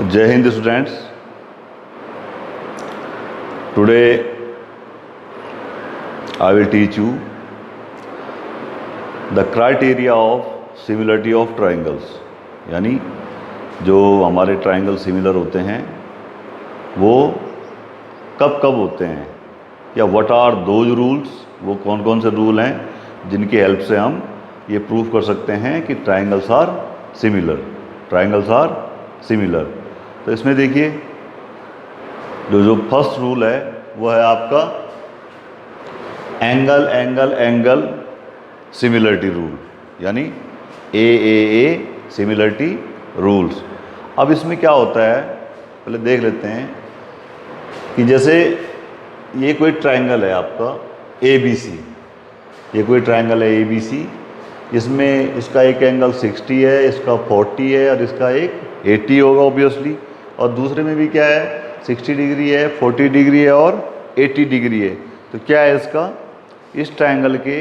जय Hind students. Today I will teach you the criteria of similarity of triangles, यानी जो हमारे ट्राइंगल सिमिलर होते हैं वो कब कब होते हैं, या व्हाट आर दोज रूल्स, वो कौन कौन से रूल हैं जिनकी हेल्प से हम ये प्रूव कर सकते हैं कि triangles are similar. Triangles are similar. तो इसमें देखिए जो फर्स्ट रूल है वो है आपका angle angle angle similarity rule, यानी ए सिमिलरिटी रूल्स। अब इसमें क्या होता है पहले देख लेते हैं कि जैसे ये कोई ट्राइंगल है आपका ABC, ये कोई ट्राइंगल है ABC, इसमें इसका एक एंगल 60 है, इसका 40 है और इसका एक 80 होगा ऑब्वियसली, और दूसरे में भी क्या है 60 डिग्री है, 40 डिग्री है और 80 डिग्री है। तो क्या है इसका, इस ट्राइंगल के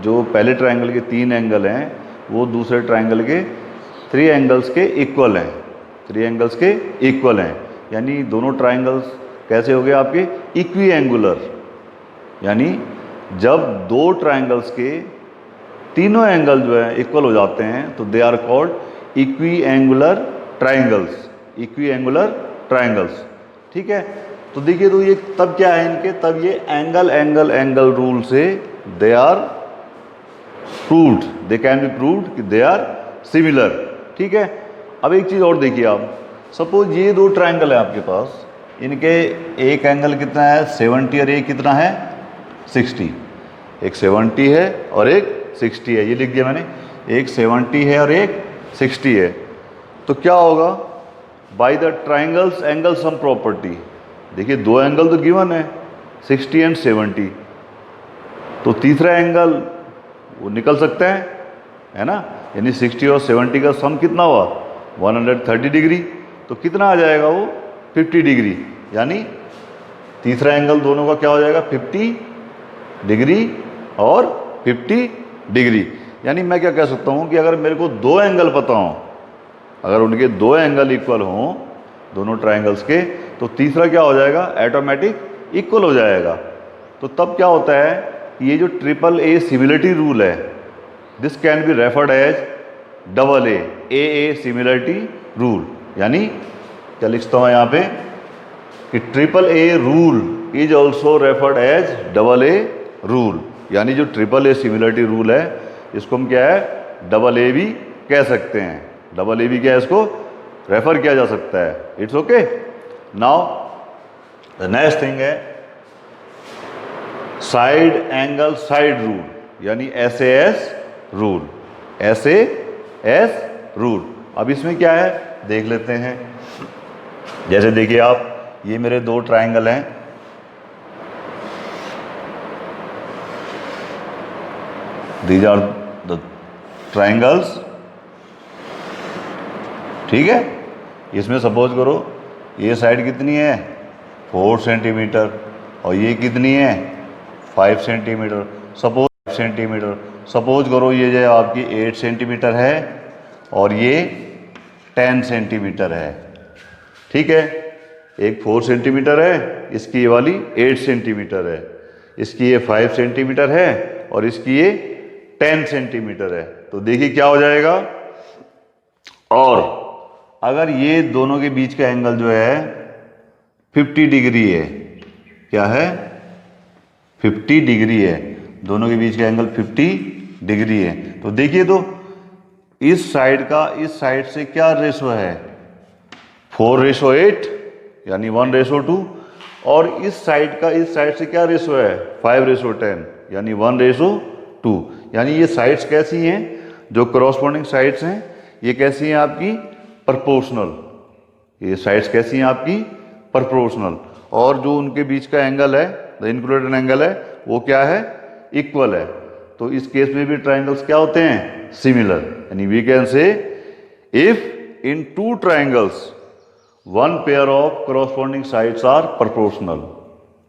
जो पहले ट्राइंगल के 3 एंगल हैं वो दूसरे ट्राइंगल के 3 एंगल्स के इक्वल हैं, 3 एंगल्स के इक्वल हैं। यानी दोनों ट्राइंगल्स कैसे हो गए आपके इक्वी एंगुलर, यानी जब दो ट्राइंगल्स के तीनों एंगल जो है इक्वल हो जाते हैं तो they are called equiangular triangles, equiangular triangles. ठीक है, तो देखिए तो ये तब क्या है इनके, तब ये एंगल एंगल एंगल रूल से they are proved, they can be proved कि दे आर सिमिलर। ठीक है, अब एक चीज़ और देखिए आप, सपोज ये दो ट्राइंगल है आपके पास, इनके एक एंगल कितना है 70 और एक कितना है 60, एक 70 है और एक 60 है, ये लिख दिया मैंने, एक 70 है और एक 60 है। तो क्या होगा, by the triangles angle sum property, देखिए दो एंगल तो गिवन है 60 एंड 70, तो तीसरा एंगल वो निकल सकता है ना, यानी 60 और 70 का सम कितना हुआ 130 डिग्री, तो कितना आ जाएगा वो 50 डिग्री, यानी तीसरा एंगल दोनों का क्या हो जाएगा 50 डिग्री और 50 डिग्री। यानी मैं क्या कह सकता हूँ कि अगर मेरे को दो एंगल पता हों, अगर उनके दो एंगल इक्वल हों दोनों ट्राइंगल्स के, तो तीसरा क्या हो जाएगा ऑटोमेटिक इक्वल हो जाएगा। तो तब क्या होता है कि ये जो ट्रिपल ए सिमिलरिटी रूल है, this can be referred as double A similarity rule. यानी क्या लिखता हूँ यहाँ पे कि triple A rule is also referred as double A rule, यानी जो ट्रिपल ए सिमिलरिटी रूल है इसको हम क्या है डबल ए भी कह सकते हैं, डबल ए भी क्या है इसको रेफर किया जा सकता है। It's okay. Now the next thing है साइड एंगल साइड रूल, यानी SAS रूल, SAS रूल। अब इसमें क्या है देख लेते हैं। जैसे देखिए आप, ये मेरे दो ट्राइंगल हैं, दीज आर द ट्राइंगल्स। ठीक है, इसमें सपोज करो ये साइड कितनी है 4 सेंटीमीटर और ये कितनी है 5 सेंटीमीटर, सपोज सेंटीमीटर। सपोज करो ये जो आपकी 8 सेंटीमीटर है और ये 10 सेंटीमीटर है। ठीक है, एक 4 सेंटीमीटर है, इसकी ये वाली 8 सेंटीमीटर है, इसकी ये 5 सेंटीमीटर है और इसकी ये 10 सेंटीमीटर है। तो देखिए क्या हो जाएगा, और अगर ये दोनों के बीच का एंगल जो है 50 डिग्री है, क्या है 50 डिग्री है, दोनों के बीच का एंगल 50 डिग्री है, तो देखिए तो इस साइड का इस साइड से क्या रेशो है 4:8, यानी 1:2, और इस साइड का इस साइड से क्या रेशो है 5:10, यानी 1:2। यानी ये साइड्स कैसी हैं, जो करॉस्पॉन्डिंग साइड्स हैं ये कैसी हैं आपकी प्रोपोर्शनल, ये साइड्स कैसी हैं आपकी प्रोपोर्शनल, और जो उनके बीच का एंगल है द इंक्लूडेड एंगल है वो क्या है इक्वल है। तो इस केस में भी ट्राइंगल्स क्या होते हैं सिमिलर, यानी we can say if in two triangles one pair of corresponding sides are proportional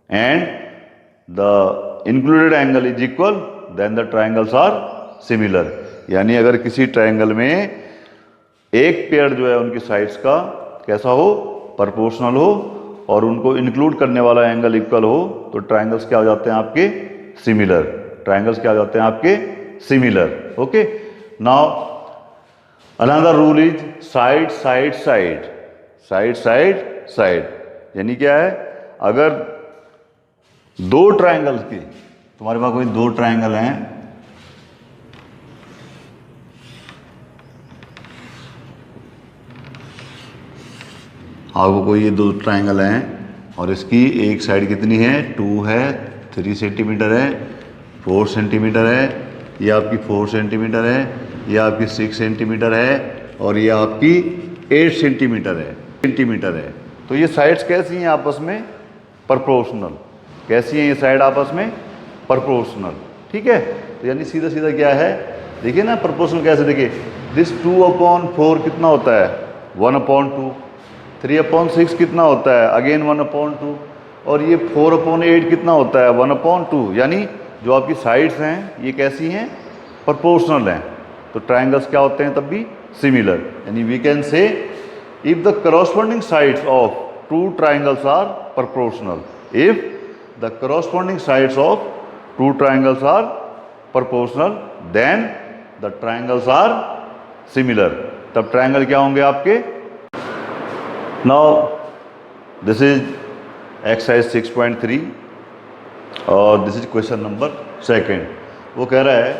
and the included angle is equal, then the triangles are similar। यानी अगर किसी ट्राइंगल में एक पेयर जो है उनकी साइड्स का कैसा हो, प्रोपोर्शनल हो, और उनको इंक्लूड करने वाला एंगल इक्वल हो, तो ट्राइंगल्स क्या हो जाते हैं आपके, सिमिलर। ट्राइंगल्स क्या हो जाते हैं आपके, similar. Okay, now another rule is side side side, side side side, यानी क्या है, अगर दो ट्राइंगल्स की, तुम्हारे पास कोई दो ट्राइंगल हैं, आपको कोई ये दो ट्राइंगल हैं और इसकी एक साइड कितनी है, 2 है, 3 सेंटीमीटर है, 4 सेंटीमीटर है, ये आपकी 4 सेंटीमीटर है, ये आपकी 6 सेंटीमीटर है, और ये आपकी 8 सेंटीमीटर है। तो ये साइड्स कैसी हैं आपस में, प्रोपोर्शनल। कैसी हैं ये साइड आपस में, प्रोपोर्शनल। ठीक है, तो यानी सीधा सीधा क्या है, देखिए ना प्रोपोर्शनल कैसे, देखिए दिस 2/4 कितना होता है, 1/2, 3/6 कितना होता है, अगेन 1/2, और ये 4/8 कितना होता है, 1/2। यानी जो आपकी साइड्स हैं ये कैसी हैं, प्रोपोर्शनल हैं। तो ट्राइंगल्स क्या होते हैं तब भी, सिमिलर। यानी we can say if the corresponding sides of two triangles are proportional, if the corresponding sides of two triangles are proportional, then the triangles are similar. तब ट्राइंगल क्या होंगे आपके। नाउ दिस इज एक्सरसाइज 6.3 और this is question number 2। वो कह रहा है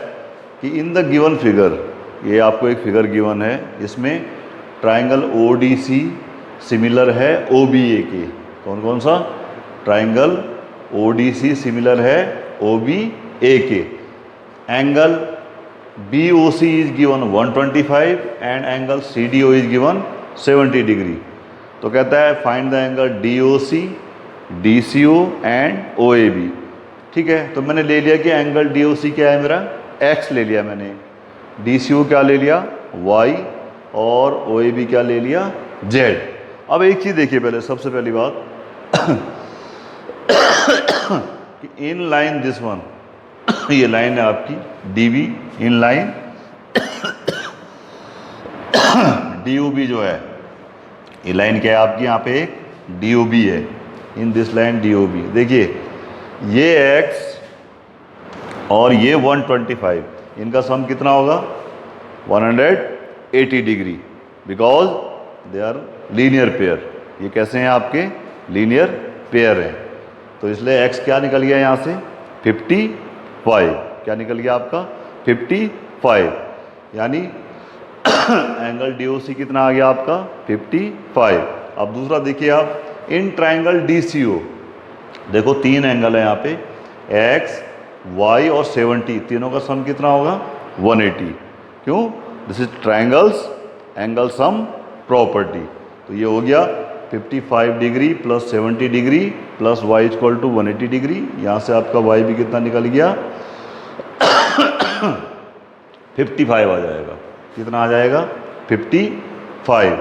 कि इन द गिवन फिगर, ये आपको एक फिगर गिवन है, इसमें ट्राइंगल ODC सिमिलर है OBA के। कौन कौन सा, ट्राइंगल ODC सिमिलर है OBA के। Angle BOC is given 125 and angle CDO is given 70 degree. तो कहता है find the angle DOC, DCO and OAB। ठीक है, तो मैंने ले लिया कि एंगल DOC क्या है मेरा, X ले लिया मैंने, DCO क्या ले लिया, Y, और OAB क्या ले लिया, Z। अब एक चीज़ देखिए पहले, सबसे पहली बात कि इन लाइन दिस वन, ये लाइन है आपकी DB, इन लाइन DOB जो है, ये लाइन क्या है आपकी, यहाँ पे एक DOB है, इन दिस लाइन DOB। देखिए ये X और ये 125, इनका सम कितना होगा, 180 degree, because they are linear pair. ये कैसे हैं आपके, लीनियर पेयर हैं। तो इसलिए X क्या निकल गया यहाँ से, 55। क्या निकल गया आपका, 55। यानी एंगल DOC कितना आ गया आपका, 55। अब दूसरा देखिए आप, इन ट्राइंगल DCO, देखो तीन एंगल है यहाँ पे, X, Y और 70, तीनों का सम कितना होगा, 180। क्यों, this is triangles angle sum property. तो ये हो गया 55 degree plus 70 degree plus y equal to 180 degree. यहाँ से आपका y भी कितना निकल गया 55 आ जाएगा। कितना आ जाएगा, 55।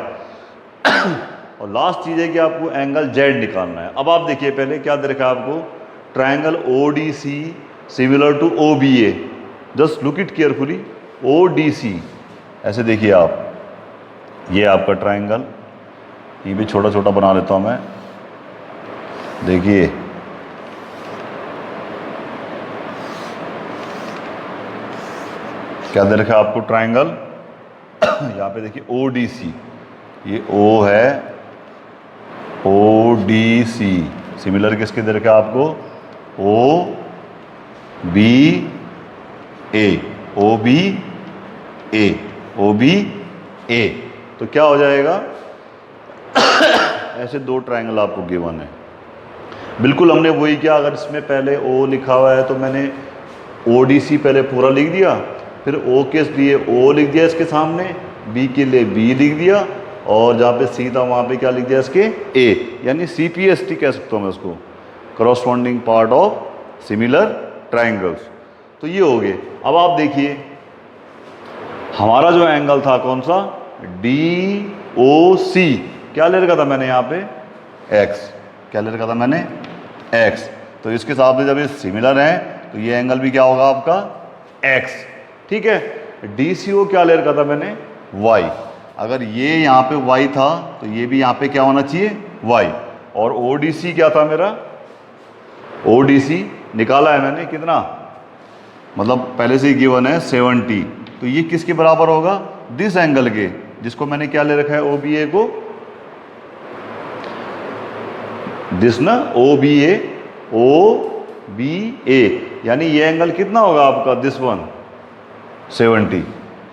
और लास्ट चीज़ है कि आपको एंगल Z निकालना है। अब आप देखिए पहले क्या दे रखा है आपको, triangle ODC similar to OBA। Just look it carefully, ODC ऐसे देखिए आप, ये आपका ट्राइंगल, ये भी छोटा छोटा बना लेता हूँ मैं। देखिए क्या दे रखा है आपको ट्राइंगल, यहाँ पे देखिए ODC, ये O है, ODC सिमिलर किसके दे रखा है आपको, OBA। तो क्या हो जाएगा ऐसे दो ट्राइंगल आपको गिवन है। बिल्कुल हमने वही किया, अगर इसमें पहले O लिखा हुआ है तो मैंने ODC पहले पूरा लिख दिया, फिर O के लिए O लिख दिया इसके सामने, B के लिए B लिख दिया, और जहाँ पे C था वहाँ पे क्या लिख दिया इसके A, यानी CPST कह सकता हूँ मैं उसको, corresponding part of similar triangles. तो ये हो गए। अब आप देखिए हमारा जो एंगल था कौन सा, DOC, क्या ले रखा था मैंने यहाँ पे X, क्या ले रखा था मैंने X। तो इसके हिसाब से जब ये सिमिलर हैं तो ये एंगल भी क्या होगा आपका X। ठीक है, DCO क्या ले रखा था मैंने Y। अगर ये यहाँ पे y था तो ये भी यहाँ पे क्या होना चाहिए y, और ODC क्या था मेरा, ODC निकाला है मैंने कितना, मतलब पहले से ही गिवन है 70, तो ये किसके बराबर होगा, दिस एंगल के, जिसको मैंने क्या ले रखा है OBA को, दिस ना OBA, OBA, यानी ये एंगल कितना होगा आपका, दिस वन 70,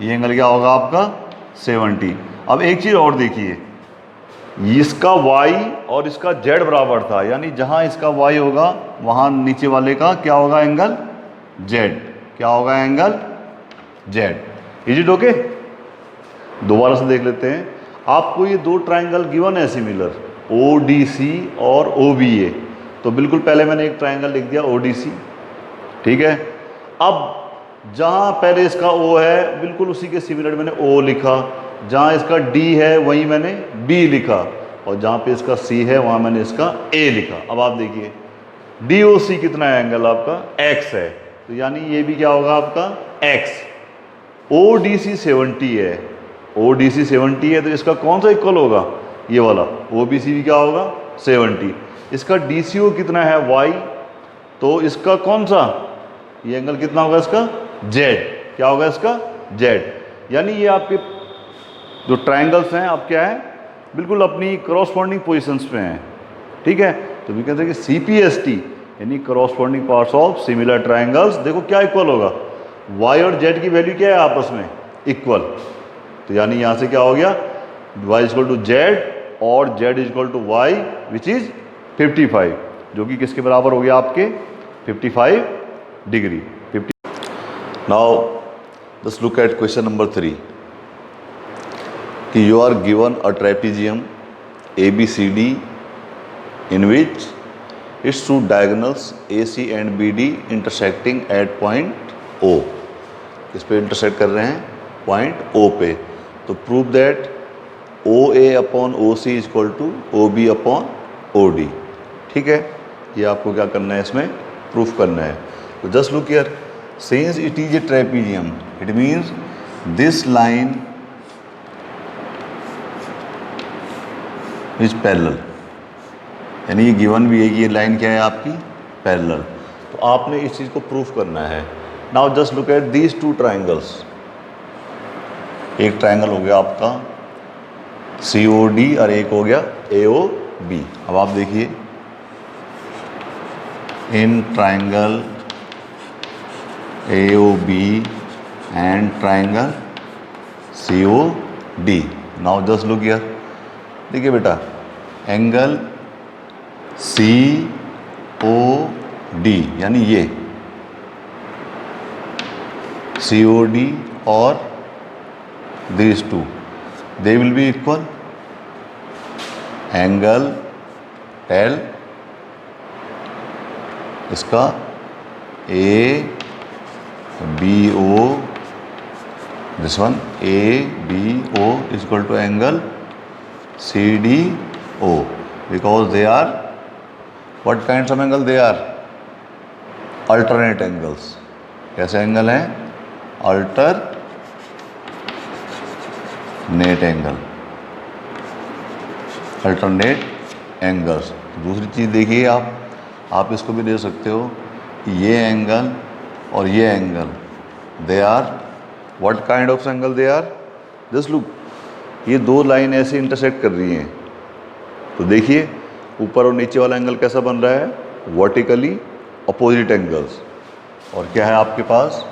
ये एंगल क्या होगा आपका 70। अब एक चीज़ और देखिए, इसका y और इसका z बराबर था, यानी जहां इसका y होगा वहां नीचे वाले का क्या होगा एंगल z, क्या होगा angle z। Is it okay? दोबारा से देख लेते हैं। आपको ये दो ट्राइंगल गिवन है सिमिलर, ODC और OBA, तो बिल्कुल पहले मैंने एक ट्राइंगल लिख दिया ODC, ठीक है। अब जहाँ पहले इसका O है बिल्कुल उसी के सिमिलर मैंने O लिखा, जहाँ इसका D है वहीं मैंने B लिखा, और जहाँ पे इसका C है वहाँ मैंने इसका A लिखा। अब आप देखिए DOC कितना है एंगल आपका, X है, तो यानी ये भी क्या होगा आपका X। ODC 70 है, ODC 70 है, तो इसका कौन सा इक्वल होगा, ये वाला OBC भी क्या होगा 70। इसका DCO कितना है Y, तो इसका कौन सा, ये एंगल कितना होगा इसका Z, क्या होगा इसका Z। यानी ये आपके जो ट्रायंगल्स हैं आप क्या है बिल्कुल अपनी करॉस्पॉन्डिंग पोजीशंस पे हैं, ठीक है। तो भी कहते हैं कि CPST यानी करॉस्पॉन्डिंग पार्ट्स ऑफ सिमिलर ट्रायंगल्स, देखो क्या इक्वल होगा, y और z की वैल्यू क्या है आपस में इक्वल, तो यानी यहाँ से क्या हो गया y इक्वल टू z और z equal to y which is 55, जो कि किसके बराबर हो गया आपके 55 degree 50। Now just look at question number 3 कि you are given a trapezium ABCD in which its two diagonals AC and BD intersecting at point O, इस पे इंटरसेक्ट कर रहे हैं पॉइंट O पे, तो prove that OA upon OC is equal to OB upon OD, ठीक है। ये आपको क्या करना है इसमें प्रूफ करना है। तो just look here, since it is a trapezium it means this line is parallel, यानी ये गिवन भी है कि ये लाइन क्या है आपकी पैरेलल, तो आपने इस चीज़ को प्रूफ करना है। Now just look at these two triangles, एक ट्राइंगल हो गया आपका COD और एक हो गया AOB। अब आप देखिए in triangle AOB and triangle COD। Now just look here, देखिए बेटा एंगल COD यानी ये COD और these two they will be equal, angle L इसका ABO, this one ABO is equal to angle CDO, because they are what kinds of angle they are, alternate angles। कैसे angle हैं, alternate angle, alternate angles. दूसरी चीज़ देखिए आप इसको भी दे सकते हो कि ये एंगल और ये angle they are what kind of angle they are, just look, ये दो लाइन ऐसे इंटरसेक्ट कर रही हैं, तो देखिए ऊपर और नीचे वाला एंगल कैसा बन रहा है, वर्टिकली अपोजिट एंगल्स। और क्या है आपके पास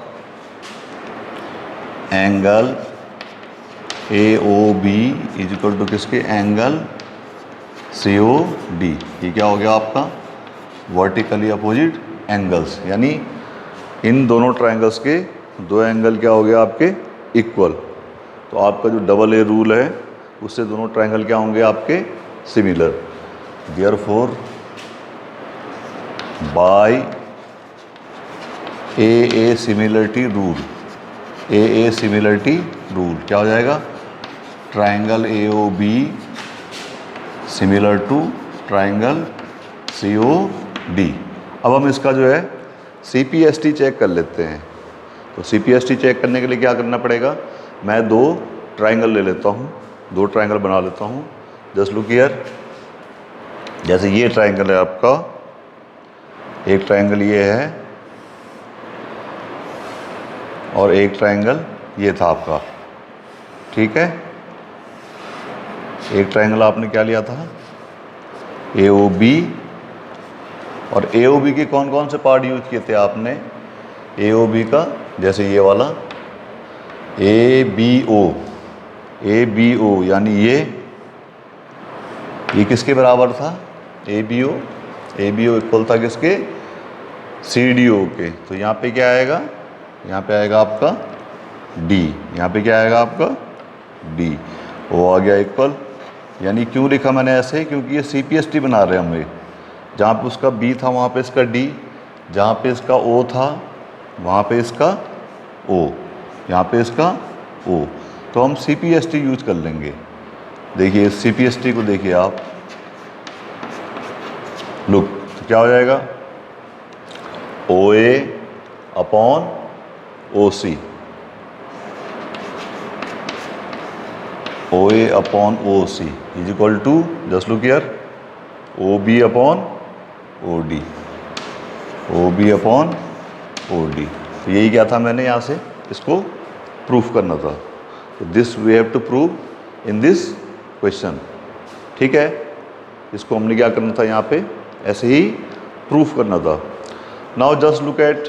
angle AOB is equal to किसके, एंगल COD, ये क्या हो गया आपका वर्टिकली अपोजिट एंगल्स, यानी इन दोनों ट्राइंगल्स के दो एंगल क्या हो गया आपके इक्वल। तो आपका जो डबल A रूल है उससे दोनों ट्राइंगल क्या होंगे आपके similar. Therefore by AA similarity rule, AA similarity rule क्या हो जाएगा, triangle AOB similar to triangle COD। अब हम इसका जो है CPST चेक कर लेते हैं। तो CPST चेक करने के लिए क्या करना पड़ेगा, मैं दो ट्राइंगल ले लेता हूँ, 2 ट्राइंगल बना लेता हूँ। जस्ट लुक हियर, जैसे ये ट्राइंगल है आपका, एक ट्राइंगल ये है और एक ट्राइंगल ये था आपका, ठीक है। एक ट्राइंगल आपने क्या लिया था, AOB, और AOB के कौन कौन से पार्ट यूज किए थे आपने, AOB का, जैसे ये वाला ABO यानी ये किसके बराबर था, ABO इक्वल था किसके, CDO के। तो यहाँ पे क्या आएगा, यहाँ पे आएगा आपका D, यहाँ पे क्या आएगा आपका D, वो आ गया इक्वल। यानी क्यों लिखा मैंने ऐसे, क्योंकि ये CPST बना रहे हैं हम, जहाँ पे उसका B था वहाँ पे इसका D, जहाँ पे इसका O था वहाँ पे इसका O, यहाँ पे इसका O, तो हम CPST यूज कर लेंगे। देखिए CPST को देखिए आप, लुक, तो क्या हो जाएगा, OA upon OC, OA upon OC is equal to, just look here, OB upon OD upon OD। तो यही क्या था, मैंने यहाँ से इसको प्रूफ करना था। तो this we have to prove in this question, ठीक है। इसको हमने क्या करना था, यहाँ पे ऐसे ही प्रूफ करना था। Now just look at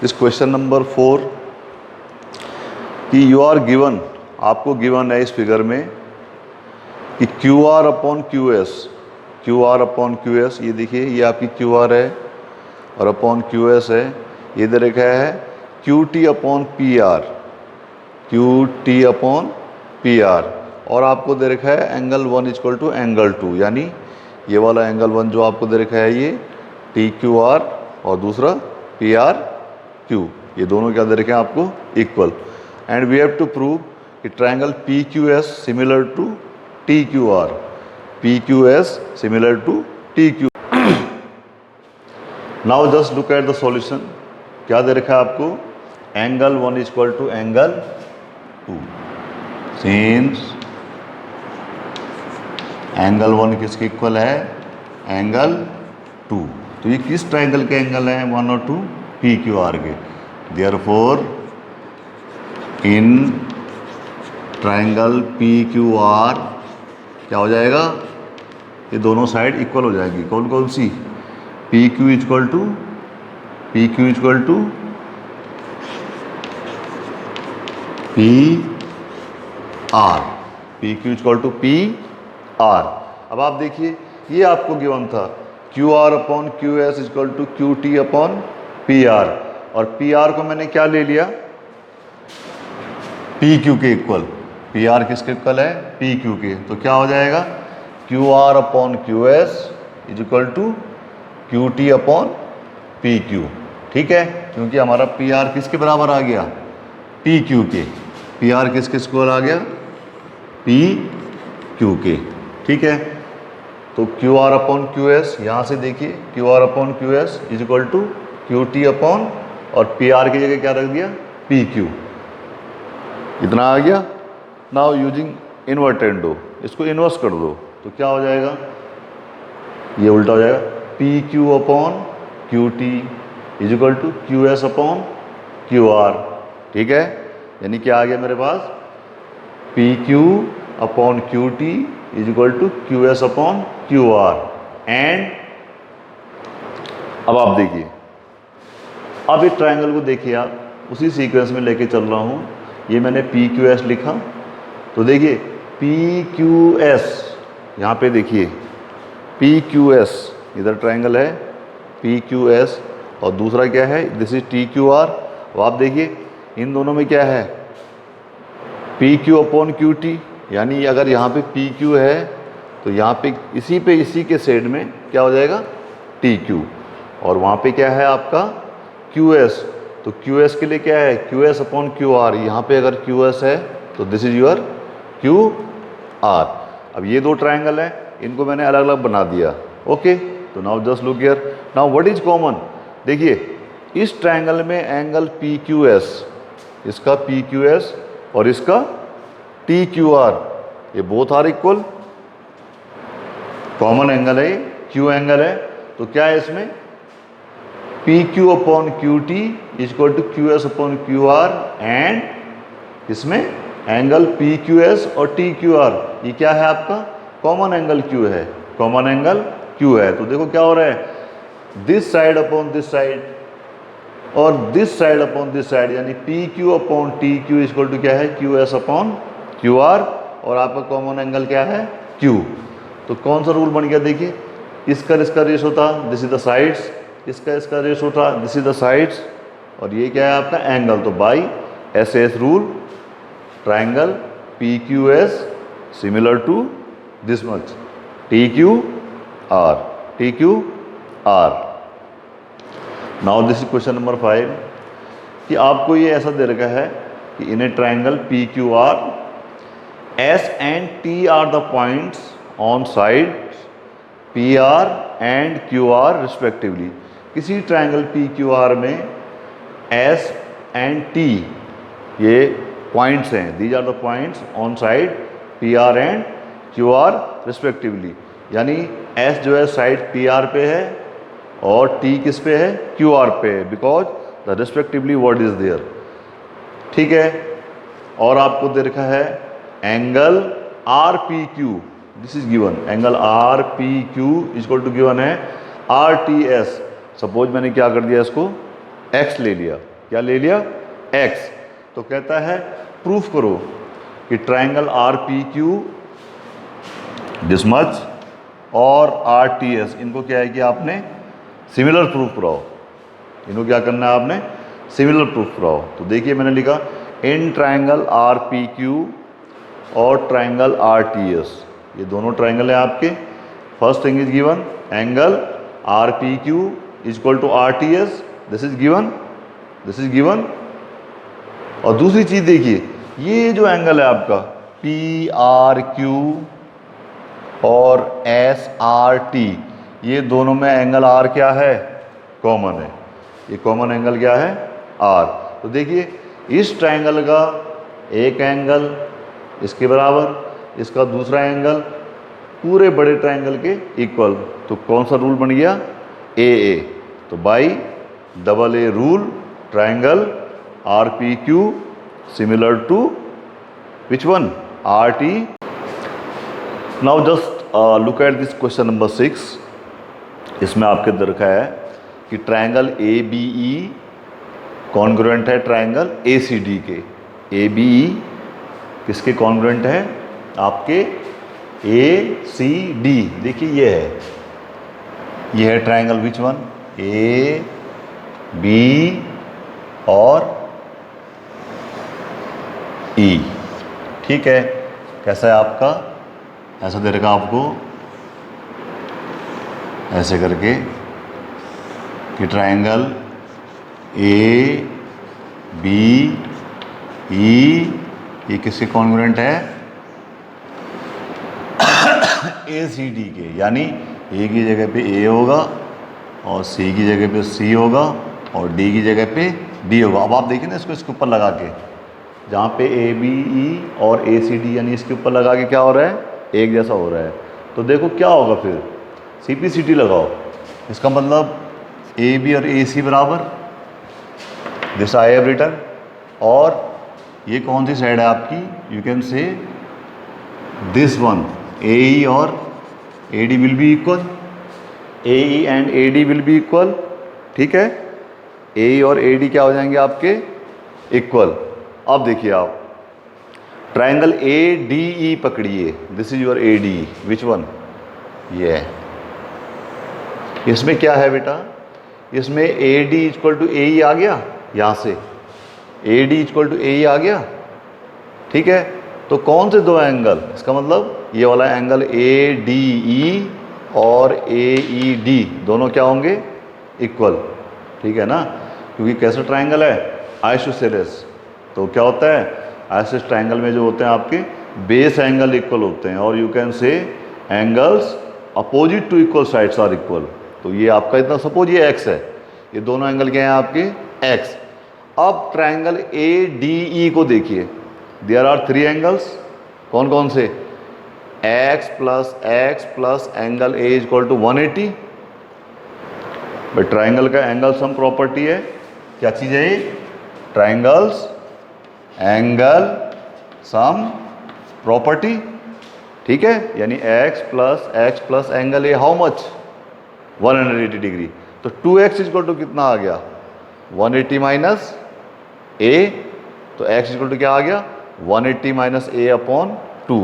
this question number 4 कि यू आर गिवन, आपको गिवन है इस फिगर में कि QR अपॉन QS, ये देखिए ये आपकी QR है और अपॉन QS है, ये दे रखा है QT अपॉन PR, और आपको दे रखा है एंगल 1 इक्वल टू एंगल 2, यानी ये वाला एंगल 1 जो आपको दे रखा है ये TQR और दूसरा PRQ, ये दोनों क्या दे रखे हैं आपको, equal. And we have to prove कि triangle PQS similar to TQR, now just look at the solution. क्या दे रखा है आपको, angle 1 equal to angle 2, since angle 1 किसके इक्वल है, एंगल 2, तो ये किस ट्रायंगल के एंगल हैं, 1 और 2, PQR के। देयरफॉर इन ट्रायंगल PQR क्या हो जाएगा, ये दोनों साइड इक्वल हो जाएगी। कौन कौन सी, PQ इक्वल टू PR। अब आप देखिए ये आपको गिवन था QR upon QS equal to QT upon PR, और PR को मैंने क्या ले लिया, PQ के इक्वल। PR किसके इक्वल है, PQ के। तो क्या हो जाएगा, QR upon QS is equal to QT upon PQ, ठीक है, क्योंकि हमारा PR किसके बराबर आ गया, PQ के। PR किसके इक्वल आ गया, PQ के, ठीक है। तो QR अपॉन QS, यहाँ से देखिए QR upon QS is equal to QT upon, और PR की जगह क्या रख दिया, PQ, इतना आ गया। नाउ यूजिंग इन्वर्टेंडो, इसको इन्वर्स कर दो तो क्या हो जाएगा, ये उल्टा हो जाएगा, PQ upon QT is equal to QS upon QR, ठीक है। यानी क्या आ गया मेरे पास, PQ upon QT is equal to QS upon QR। And अब आप देखिए, अब इस ट्रायंगल को देखिए आप, उसी सीक्वेंस में लेके चल रहा हूँ। ये मैंने PQS लिखा, तो देखिए PQS, यहाँ पे देखिए PQS, इधर ट्रायंगल है PQS, और दूसरा क्या है, दिस इज TQR। अब आप देखिए इन दोनों में क्या है, PQ अपॉन QT, यानी अगर यहाँ पे PQ है तो यहाँ पे इसी के साइड में क्या हो जाएगा, TQ, और वहाँ पे क्या है आपका QS, तो QS के लिए क्या है, QS अपॉन QR। यहाँ पे अगर QS है तो दिस इज योर QR। अब ये दो ट्रायंगल हैं, इनको मैंने अलग अलग बना दिया, ओके। तो now just look here, now what is common, देखिए इस ट्रायंगल में एंगल PQS, इसका PQS और इसका टी क्यू आर, ये both are equal, common angle है, क्यू एंगल है, तो क्या है इसमें P Q upon Q T equal to Q S upon Q R, and इसमें एंगल पी क्यू एस और टी क्यू आर, ये क्या है आपका कॉमन एंगल क्यू है, कॉमन एंगल क्यू है। तो देखो क्या हो रहा है, this side upon this side और this side upon this side, यानी P Q upon T Q equal to क्या है Q S upon Q R, और आपका कॉमन एंगल क्या है क्यू। तो कौन सा रूल बन गया, देखिए इसका रेशो था, दिस इज द साइड्स, इसका रेशो था, दिस इज द साइड्स, और ये क्या है आपका एंगल। तो by S S rule triangle P Q S similar to this much T Q R, T Q R. Now this is question number 5 कि आपको ये ऐसा दे रखा है कि in a triangle P Q R S and T are the points on side P R and Q R respectively. किसी triangle P Q R में एस एंड टी ये पॉइंट्स हैं, these are the points on side P R and Q R respectively, यानी S जो है side P are पे है और टी किस पे है क्यू आर पे है, because the respectively word is there, ठीक है। और आपको दे रखा है angle R P Q, this is given, angle R P Q equal to given है आर टी एस। सपोज मैंने क्या कर दिया, इसको एक्स ले लिया, क्या ले लिया एक्स, तो कहता है प्रूफ करो कि triangle R P Q this much और आर टी एस, इनको क्या है कि आपने सिमिलर प्रूफ कराओ, इनको क्या करना है आपने सिमिलर प्रूफ कराओ। तो देखिए मैंने लिखा in triangle R P Q और ट्राइंगल आर टी एस, ये दोनों ट्राइंगल है आपके। First thing is given angle R P Q equal to R T S, this is given, this is given. और दूसरी चीज देखिए, ये जो एंगल है आपका पी आर क्यू और एस आर टी, ये दोनों में एंगल आर क्या है कॉमन है, ये कॉमन एंगल क्या है आर। तो देखिए इस ट्राइंगल का एक एंगल इसके बराबर, इसका दूसरा एंगल पूरे बड़े ट्राइंगल के इक्वल, तो कौन सा रूल बन गया ए। तो by double A rule triangle R P Q similar to which one R T. Now just look at this question number 6, इसमें आपके दे रखा है कि triangle A B E congruent है ट्राइंगल ए सी डी के, A B ई किसके congruent है आपके ए सी डी। देखिए ये है triangle which one A B और ई, ठीक है। कैसा है आपका, ऐसा दे रखा आपको ऐसे करके कि ट्राइंगल ए बी ई ये किसके कॉन्ग्रुएंट है ए सी डी के, यानी ए की जगह पे ए होगा और सी की जगह पे सी होगा और डी की जगह पे डी होगा। अब आप देखिए ना इसको इसके ऊपर लगा के, जहाँ पे ए बी ई और ए सी डी यानी इसके ऊपर लगा के क्या हो रहा है एक जैसा हो रहा है। तो देखो क्या होगा फिर सी पी सी टी लगाओ, इसका मतलब ए बी और ए सी बराबर, दिस आई हैव रिटन। और ये कौन सी साइड है आपकी, you can say this one A E और A D will be equal, A E and A D will be equal, ठीक है। ए ई और ए डी क्या हो जाएंगे आपके इक्वल। अब देखिए आप ट्राइंगल ए डी ई पकड़िए, this is your A D, which one ये है। इसमें क्या है बेटा, इसमें ए डी इक्वल टू ए ई आ गया, यहाँ से ए डी इक्वल टू ए ई आ गया, ठीक है। तो कौन से दो एंगल, इसका मतलब ये वाला एंगल ए डी ई और ए ई डी दोनों क्या होंगे इक्वल, ठीक है ना, क्योंकि कैसा ट्राइंगल है आइसोसेलेस। तो क्या होता है आइसोसेलेस ट्राइंगल में जो होते हैं आपके बेस एंगल इक्वल होते हैं, और you can say angles opposite to equal sides are equal. तो ये आपका इतना सपोज ये एक्स है, ये दोनों एंगल क्या हैं आपके एक्स। अब ट्राइंगल ए डी ई को देखिए, देयर आर 3 एंगल्स, कौन कौन से? x plus angle A equal to 180। भाई ट्राइंगल का एंगल सम प्रॉपर्टी है, क्या चीज़ है ये? ट्राइंगल्स एंगल सम प्रॉपर्टी, ठीक है। यानी x plus angle A how much? 180 degree. तो 2x इक्वल टू कितना आ गया? 180 माइनस ए। तो x इक्वल टू क्या आ गया? 180 माइनस ए अपॉन 2।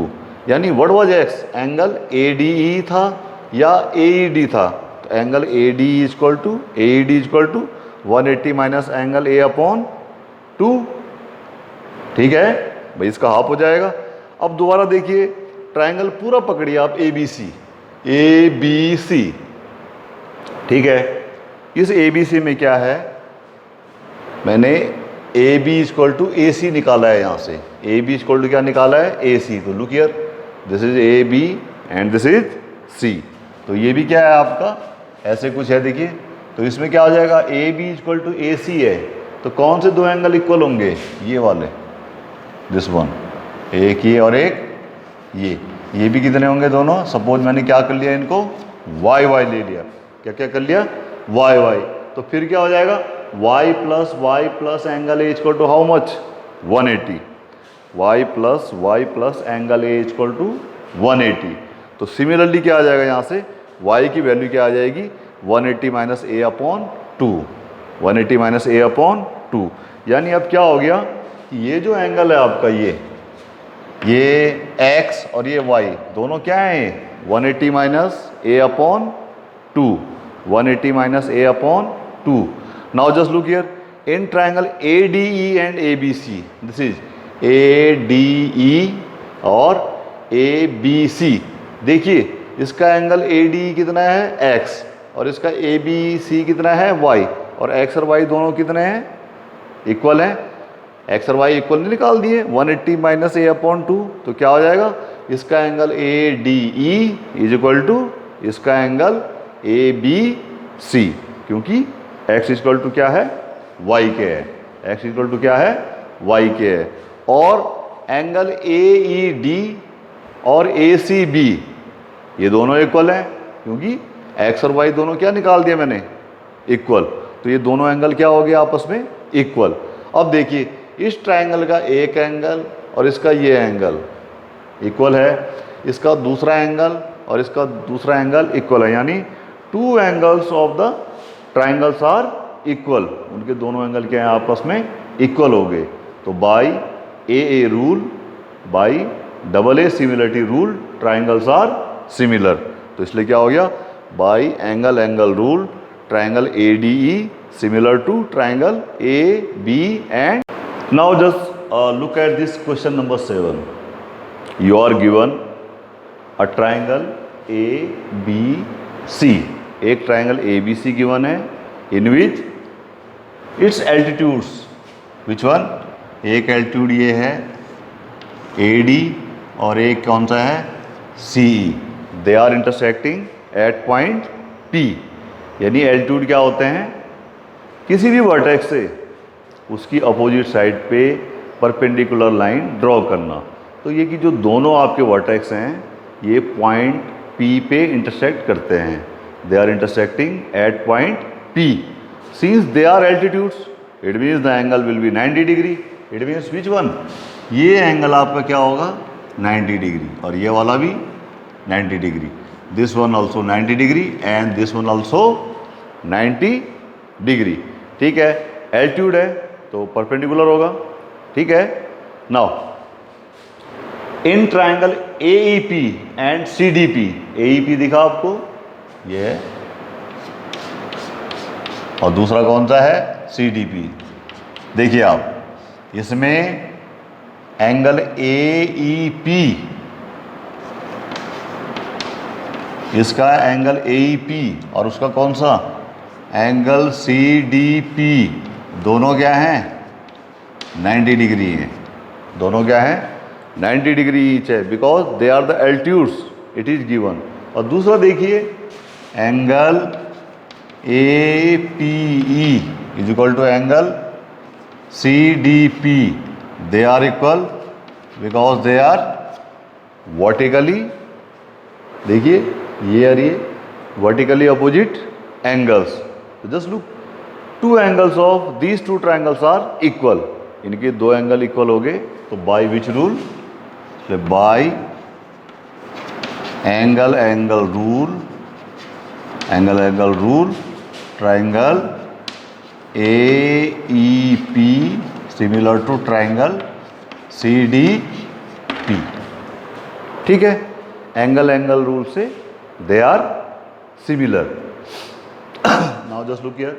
यानी what was x? Angle ADE था या AED था? तो angle ADE equal to 180 minus angle A upon 2, ठीक है भाई, इसका हाफ हो जाएगा। अब दोबारा देखिए, ट्राइंगल पूरा पकड़िए आप ABC, ठीक है। इस ABC में क्या है? मैंने AB इक्वल टू AC निकाला है, यहाँ से AB इक्वल टू क्या निकाला है? AC। तो look here, this is AB and this is C। तो ये भी क्या है आपका? ऐसे कुछ है, देखिए। तो इसमें क्या हो जाएगा? AB इक्वल टू AC है, तो कौन से दो एंगल इक्वल होंगे? ये वाले, दिस वन, एक ये और एक ये भी कितने होंगे दोनों? सपोज मैंने क्या कर लिया, इनको वाई ले लिया। क्या कर लिया? वाई। तो फिर क्या हो जाएगा? y plus angle A equal to how much? 180। y plus angle A equal to 180। तो सिमिलरली क्या आ जाएगा यहाँ से? y की वैल्यू क्या आ जाएगी? 180 माइनस ए अपॉन 2, 180 माइनस ए अपॉन 2। यानी अब क्या हो गया कि ये जो एंगल है आपका, ये x और ये y दोनों क्या हैं? 180 minus A upon 2, 180 minus A upon 2। Now just look here, in triangle ADE and ABC, this is ADE और ABC। देखिए इसका एंगल ADE कितना है? x, और इसका ABC कितना है? y। और x और y दोनों कितने हैं? इक्वल हैं। x और y इक्वल नहीं निकाल दिए? 180 माइनस ए अपॉन 2। तो क्या हो जाएगा? इसका angle ADE is equal to इसका एंगल ABC, क्योंकि x इक्वल टू क्या है? y के है। x इक्वल टू क्या है? y के है। और एंगल AED और ACB ये दोनों इक्वल हैं, क्योंकि x और y दोनों क्या निकाल दिया मैंने? इक्वल। तो ये दोनों एंगल क्या हो गया आपस में? इक्वल। अब देखिए, इस ट्राइंगल का एक एंगल और इसका ये एंगल इक्वल है, इसका दूसरा एंगल और इसका दूसरा एंगल इक्वल है। यानी two angles of the triangles are equal, उनके दोनों एंगल क्या है? आपस में इक्वल हो गए। तो by AA rule, by AA similarity rule, triangles are similar. तो इसलिए क्या हो गया? By angle rule, triangle ADE similar to triangle AB and. Now just look at this question number 7। You are given a triangle ABC, एक triangle ABC given है, in which its altitudes, which one? एक altitude ये है AD और एक कौन सा है? CE। They are intersecting at point P। यानी एल्टीट्यूड क्या होते हैं? किसी भी वर्टेक्स से उसकी अपोजिट साइड पे परपेंडिकुलर लाइन ड्रॉ करना। तो ये कि जो दोनों आपके वर्टेक्स हैं, ये पॉइंट P पे इंटरसेक्ट करते हैं। They are intersecting at point P। Since they are altitudes, it means the angle will be 90 degree. It means which one? ये एंगल आपका क्या होगा? 90 डिग्री, और ये वाला भी 90 degree. This one also 90 degree and this one also 90 degree, ठीक है। एल्टीट्यूड है तो परपेंडिकुलर होगा, ठीक है। Now in triangle AEP and CDP, AEP दिखा आपको, ये है, और दूसरा कौन सा है? CDP। देखिए आप, इसमें एंगल AEP, इसका एंगल AEP और उसका कौन सा? एंगल CDP, दोनों क्या हैं? 90 डिग्री हैं। दोनों क्या हैं? 90 डिग्री ईच है, because they are the altitudes, it is given. और दूसरा देखिए, angle APE is equal to angle CDP, they are equal because they are vertically, देखिए ये और ये वर्टिकली अपोजिट एंगल्स। तो just look, two angles of these two triangles are equal, इनके दो एंगल इक्वल हो गए। तो by which rule? By angle angle rule, angle angle rule, triangle AEP similar to triangle CDP। ठीक है, angle angle rule से they are similar. Now just look here,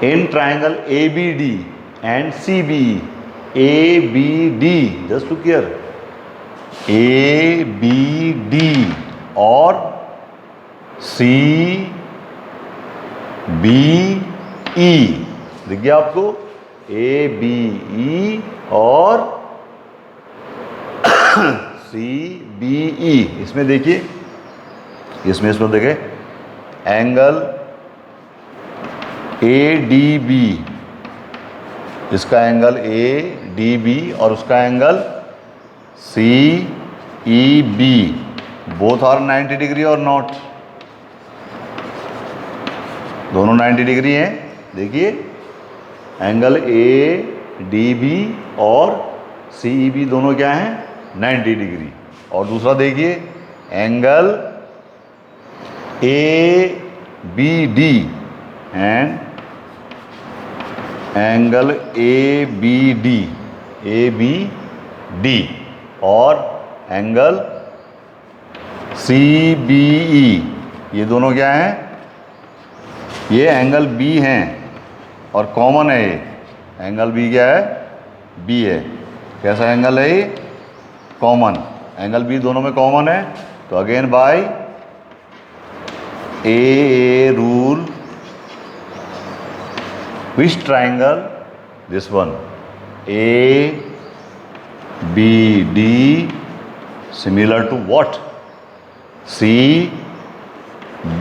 in triangle ABD and CBE, ABD, just look here, ABD और CBE, दिख गया आपको? ABE और CBE। इसमें देखिए, इसमें देखें, एंगल ADB, इसका एंगल ADB और उसका angle CEB, both are 90 degree और नॉट? दोनों 90 डिग्री हैं। देखिए, एंगल ADB और CEB दोनों क्या हैं? 90 डिग्री। और दूसरा देखिए, angle ABD and angle ABD और एंगल CBE, ये दोनों क्या हैं? ये एंगल B हैं और कॉमन है ये एंगल B। क्या है? B है। कैसा एंगल है ये? कॉमन एंगल B, दोनों में कॉमन है। तो again by AA rule, which triangle? This one, ABD similar to what? CB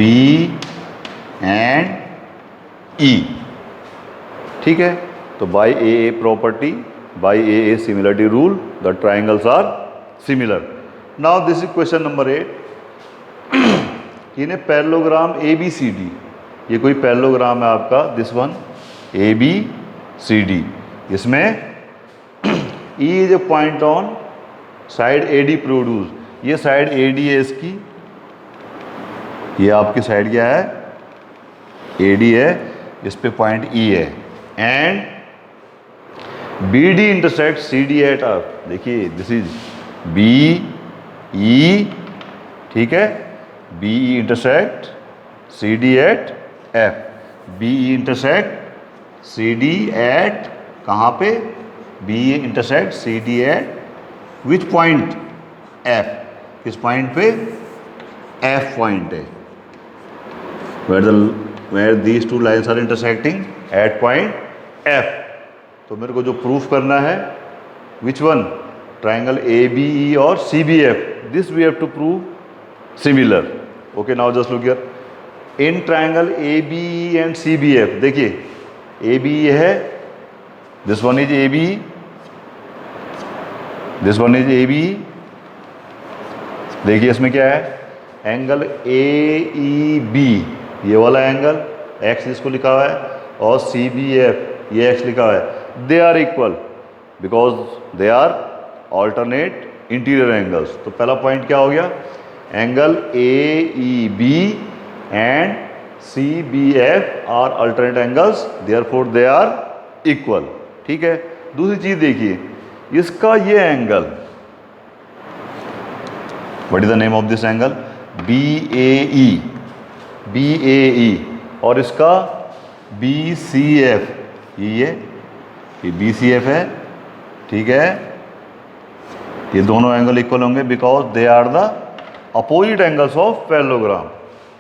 and E। ठीक है, तो by AA property, by AA similarity rule, the triangles are similar. Now this is question number 8। In a parallelogram ABCD, ये कोई parallelogram है आपका, this one ABCD। इसमें E is a point on side AD produce, ये side AD है इसकी, ये आपकी साइड क्या है? AD है, इस पे पॉइंट E है। And BD intersect CD at F। देखिए, दिस इज BE, ठीक है, BE intersect CD at F। BE intersect CD at कहाँ पे? BE intersect CD at which point? F। किस पॉइंट पे? F पॉइंट है, where these two lines are intersecting at point F। तो मेरे को जो प्रूफ करना है, which one? ट्राइंगल ABE और CBF, this we have to prove similar। okay, now just look here, in triangle ABE and CBF, देखिए ABE है, this one is ABE, this one is ABE। देखिए इसमें क्या है? Angle AEB, ये वाला angle X इसको लिखा हुआ है, और CBF ये X लिखा हुआ है। They are equal because they are alternate interior angles. तो पहला पॉइंट क्या हो गया? Angle AEB and CBF are alternate angles, therefore they are equal. ठीक है, दूसरी चीज देखिए, इसका ये angle, what is the name of this angle? BAE, और इसका BCF, ये BCF है। ठीक है, ये दोनों एंगल इक्वल होंगे because they are the opposite angles of parallelogram,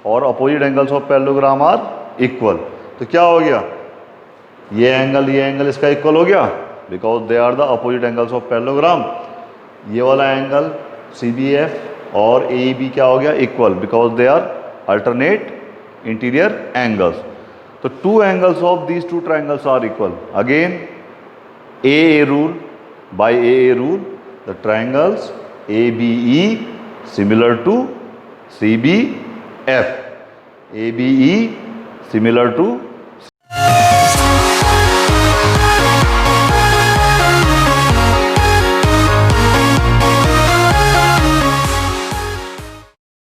और opposite angles of parallelogram are equal. तो क्या हो गया? ये एंगल इसका इक्वल हो गया because they are the opposite angles of parallelogram. ये वाला एंगल CBF और AEB क्या हो गया? Equal because they are alternate interior angles. तो two angles of these two triangles are equal. Again AA rule, by AA rule, the triangles ABE similar to CBF, ABE similar to